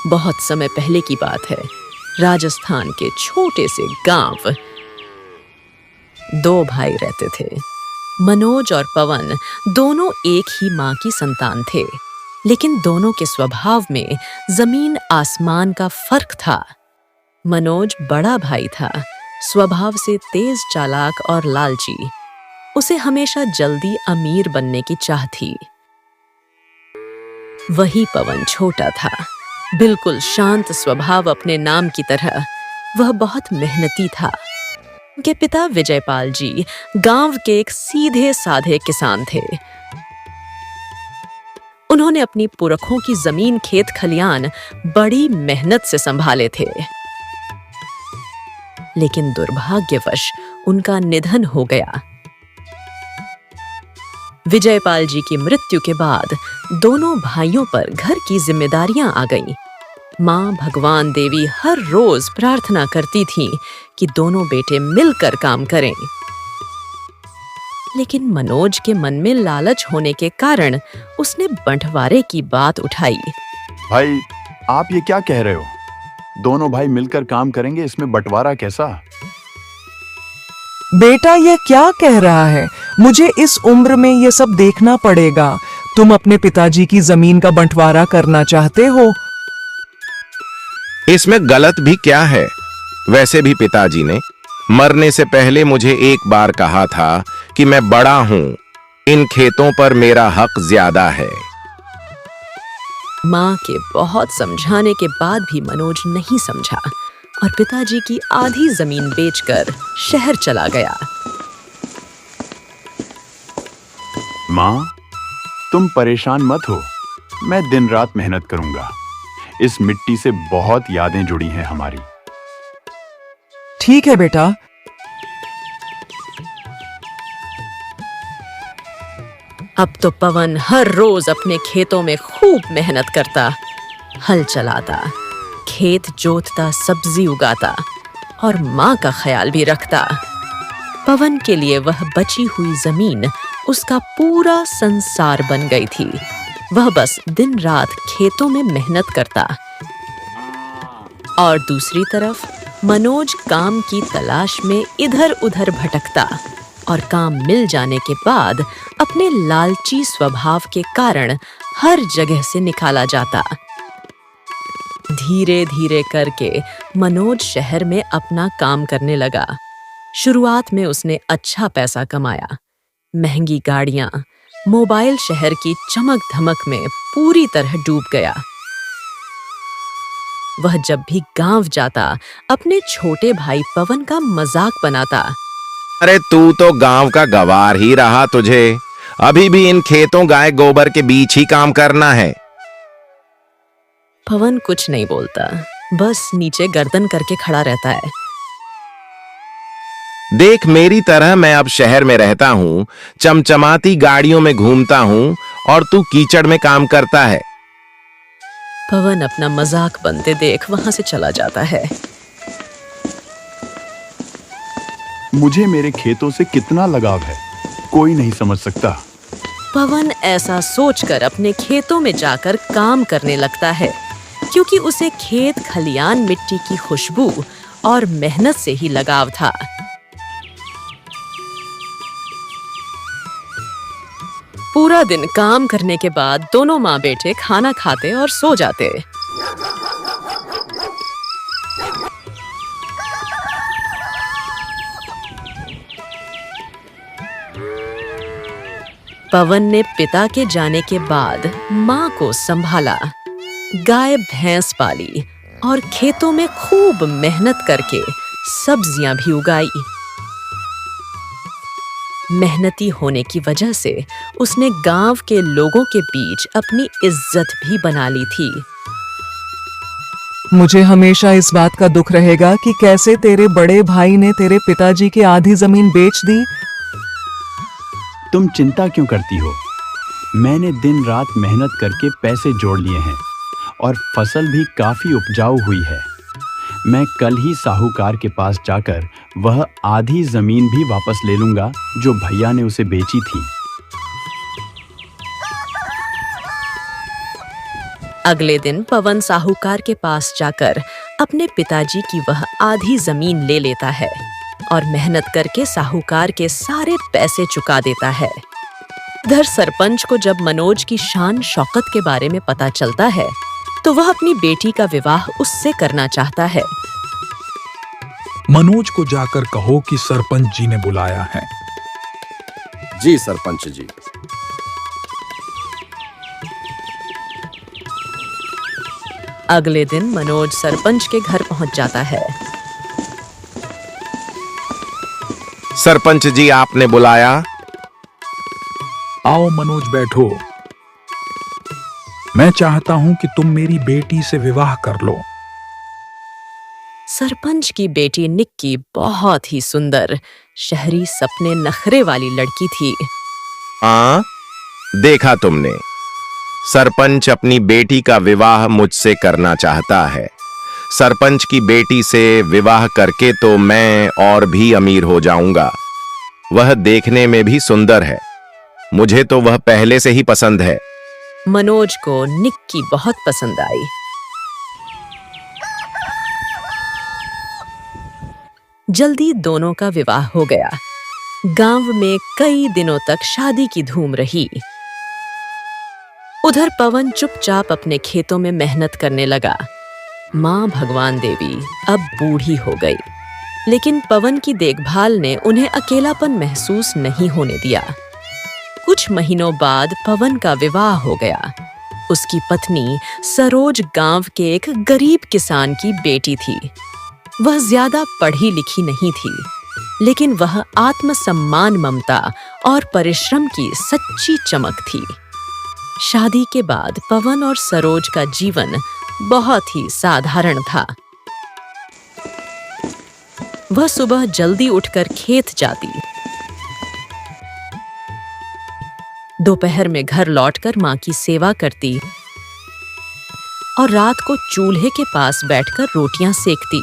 बहुत समय पहले की बात है। राजस्थान के छोटे से गांव। दो भाई रहते थे। मनोज और पवन दोनों एक ही माँ की संतान थे, लेकिन दोनों के स्वभाव में जमीन आसमान का फर्क था। मनोज बड़ा भाई था, स्वभाव से तेज चालाक और लालची। उसे हमेशा जल्दी अमीर बनने की चाह थी। वही पवन छोटा था, बिल्कुल शांत स्वभाव अपने नाम की तरह। वह बहुत मेहनती था। उनके पिता विजयपाल जी गांव के एक सीधे साधे किसान थे। उन्होंने अपनी पुरखों की जमीन खेत खलियान बड़ी मेहनत से संभाले थे। लेकिन दुर्भाग्यवश उनका निधन हो गया। विजयपाल जी की मृत्यु के बाद दोनों भाइयों पर घर की जिम्मेदारियां आ गईं। मां भगवान देवी हर रोज प्रार्थना करती थीं कि दोनों बेटे मिलकर काम करें। लेकिन मनोज के मन में लालच होने के कारण उसने बंटवारे की बात उठाई। भाई, आप ये क्या कह रहे हो? दोनों भाई मिलकर काम करेंगे, इसमें बंटवारा कैसा? बेटा, ये क्या कह रहा है? मुझे इस उम्र में ये सब देखना पड़ेगा। तुम अपने पिताजी की जमीन का बंटवारा करना चाहते हो? इसमें गलत भी क्या है? वैसे भी पिताजी ने मरने से पहले मुझे एक बार कहा था कि मैं बड़ा हूं, इन खेतों पर मेरा हक ज्यादा है। मां के बहुत समझाने के बाद भी मनोज नहीं समझा और पिताजी की आधी जमीन बेचकर शहर चला गया। माँ, तुम परेशान मत हो। मैं दिन रात मेहनत करूंगा। इस मिट्टी से बहुत यादें जुड़ी हैं हमारी। ठीक है बेटा। अब तो पवन हर रोज अपने खेतों में खूब मेहनत करता, हल चलाता, खेत जोतता, सब्जी उगाता और माँ का ख्याल भी रखता। पवन के लिए वह बची हुई जमीन उसका पूरा संसार बन गई थी। वह बस दिन रात खेतों में मेहनत करता और दूसरी तरफ मनोज काम की तलाश में इधर-उधर भटकता और काम मिल जाने के बाद अपने लालची स्वभाव के कारण हर जगह से निकाला जाता। धीरे-धीरे करके मनोज शहर में अपना काम करने लगा। शुरुआत में उसने अच्छा पैसा कमाया। महंगी गाड़ियां, मोबाइल शहर की चमक धमक में पूरी तरह डूब गया। वह जब भी गांव जाता अपने छोटे भाई पवन का मजाक बनाता। अरे तू तो गांव का गवार ही रहा, तुझे अभी भी इन खेतों गाय गोबर के बीच ही काम करना है। पवन कुछ नहीं बोलता, बस नीचे गर्दन करके खड़ा रहता है। देख, मेरी तरह मैं अब शहर में रहता हूँ, चमचमाती गाड़ियों में घूमता हूँ और तू कीचड़ में काम करता है। पवन अपना मजाक बनते देख वहां से चला जाता है। मुझे मेरे खेतों से कितना लगाव है, कोई नहीं समझ सकता। पवन ऐसा सोचकर अपने खेतों में जाकर काम करने लगता है, क्योंकि उसे खेत खलियान मिट्टी की खुशबू और मेहनत से ही लगाव था। पूरा दिन काम करने के बाद दोनों माँ बेटे खाना खाते और सो जाते। पवन ने पिता के जाने के बाद माँ को संभाला, गाय भैंस पाली और खेतों में खूब मेहनत करके सब्जियां भी उगाई। मेहनती होने की वजह से उसने गांव के लोगों के बीच अपनी इज्जत भी बना ली थी। मुझे हमेशा इस बात का दुख रहेगा कि कैसे तेरे बड़े भाई ने तेरे पिताजी की आधी जमीन बेच दी। तुम चिंता क्यों करती हो? मैंने दिन रात मेहनत करके पैसे जोड़ लिए हैं और फसल भी काफी उपजाऊ हुई है। मैं कल ही साहूकार के पास जाकर वह आधी जमीन भी वापस ले लूंगा जो भैया ने उसे बेची थी। अगले दिन पवन साहूकार के पास जाकर अपने पिताजी की वह आधी जमीन ले लेता है और मेहनत करके साहूकार के सारे पैसे चुका देता है। इधर सरपंच को जब मनोज की शान शौकत के बारे में पता चलता है तो वह अपनी बेटी का विवाह उससे करना चाहता है। मनोज को जाकर कहो कि सरपंच जी ने बुलाया है। जी सरपंच जी। अगले दिन मनोज सरपंच के घर पहुंच जाता है। सरपंच जी, आपने बुलाया? आओ मनोज, बैठो। मैं चाहता हूं कि तुम मेरी बेटी से विवाह कर लो। सरपंच की बेटी निक्की बहुत ही सुंदर, शहरी सपने नखरे वाली लड़की थी। हाँ, देखा तुमने, सरपंच अपनी बेटी का विवाह मुझसे करना चाहता है। सरपंच की बेटी से विवाह करके तो मैं और भी अमीर हो जाऊंगा। वह देखने में भी सुंदर है, मुझे तो वह पहले से ही पसंद है। मनोज को निक्की बहुत पसंद आई। जल्दी दोनों का विवाह हो गया। गांव में कई दिनों तक शादी की धूम रही। उधर पवन चुपचाप अपने खेतों में मेहनत करने लगा। मां भगवान देवी अब बूढ़ी हो गई, लेकिन पवन की देखभाल ने उन्हें अकेलापन महसूस नहीं होने दिया। कुछ महीनों बाद पवन का विवाह हो गया। उसकी पत्नी सरोज गांव के एक गरीब किसान की बेटी थी। वह ज्यादा पढ़ी लिखी नहीं थी, लेकिन वह आत्मसम्मान, ममता और परिश्रम की सच्ची चमक थी। शादी के बाद पवन और सरोज का जीवन बहुत ही साधारण था। वह सुबह जल्दी उठकर खेत जाती, दोपहर में घर लौटकर मां की सेवा करती और रात को चूल्हे के पास बैठकर रोटियां सेकती।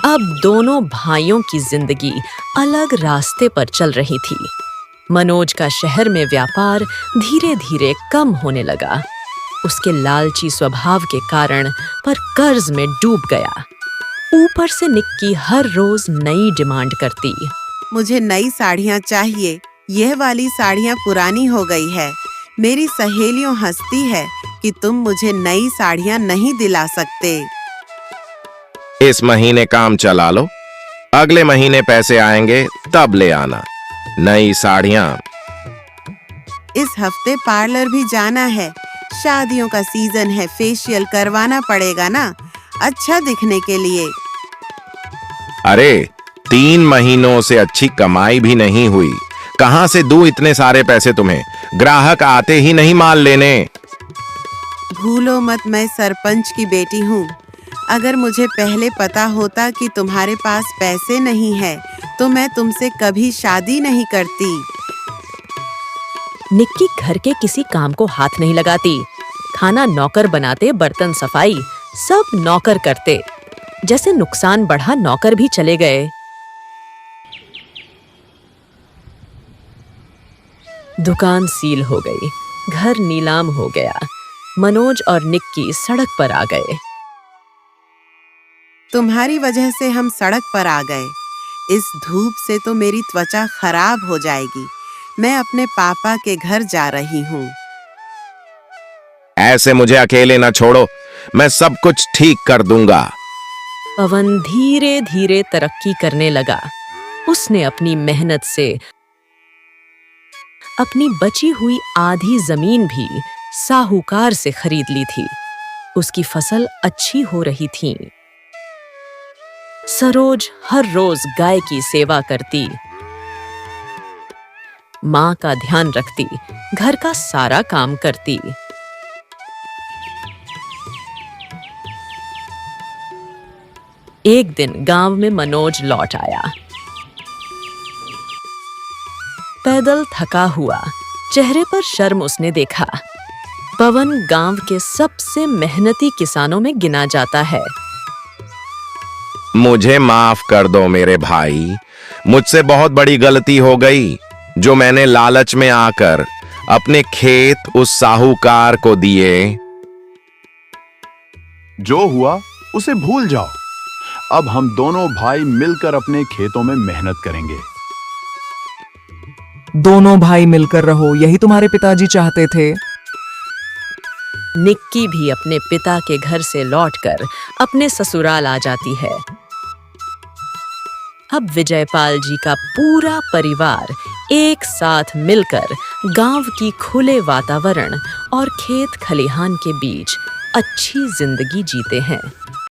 अब दोनों भाइयों की जिंदगी अलग रास्ते पर चल रही थी। मनोज का शहर में व्यापार धीरे धीरे कम होने लगा। उसके लालची स्वभाव के कारण पर कर्ज में डूब गया। ऊपर से निक्की हर रोज नई डिमांड करती। मुझे नई साड़ियाँ चाहिए, यह वाली साड़ियाँ पुरानी हो गई है। मेरी सहेलियों हंसती है कि तुम मुझे नई साड़ियाँ नहीं दिला सकते। इस महीने काम चला लो, अगले महीने पैसे आएंगे तब ले आना नई साड़ियां। इस हफ्ते पार्लर भी जाना है, शादियों का सीजन है, फेशियल करवाना पड़ेगा ना, अच्छा दिखने के लिए। अरे 3 महीनों से अच्छी कमाई भी नहीं हुई, कहां से दूं इतने सारे पैसे तुम्हें? ग्राहक आते ही नहीं माल लेने। भूलो मत, मैं सरपंच की बेटी हूँ। अगर मुझे पहले पता होता कि तुम्हारे पास पैसे नहीं है तो मैं तुमसे कभी शादी नहीं करती। निक्की घर के किसी काम को हाथ नहीं लगाती। खाना नौकर बनाते, बर्तन सफाई सब नौकर करते। जैसे नुकसान बढ़ा, नौकर भी चले गए। दुकान सील हो गई, घर नीलाम हो गया। मनोज और निक्की सड़क पर आ गए। तुम्हारी वजह से हम सड़क पर आ गए। इस धूप से तो मेरी त्वचा खराब हो जाएगी। मैं अपने पापा के घर जा रही हूँ। ऐसे मुझे अकेले न छोड़ो, मैं सब कुछ ठीक कर दूंगा। पवन धीरे धीरे तरक्की करने लगा। उसने अपनी मेहनत से अपनी बची हुई आधी जमीन भी साहूकार से खरीद ली थी। उसकी फसल अच्छी हो रही थी। सरोज हर रोज गाय की सेवा करती, मां का ध्यान रखती, घर का सारा काम करती। एक दिन गांव में मनोज लौट आया। पैदल थका हुआ, चेहरे पर शर्म उसने देखा। पवन गांव के सबसे मेहनती किसानों में गिना जाता है। मुझे माफ कर दो मेरे भाई, मुझसे बहुत बड़ी गलती हो गई जो मैंने लालच में आकर अपने खेत उस साहूकार को दिए। जो हुआ उसे भूल जाओ। अब हम दोनों भाई मिलकर अपने खेतों में मेहनत करेंगे। दोनों भाई मिलकर रहो, यही तुम्हारे पिताजी चाहते थे। निक्की भी अपने पिता के घर से लौटकर अपने ससुराल आ जाती है। अब विजयपाल जी का पूरा परिवार एक साथ मिलकर गांव की खुले वातावरण और खेत खलिहान के बीच अच्छी जिंदगी जीते हैं।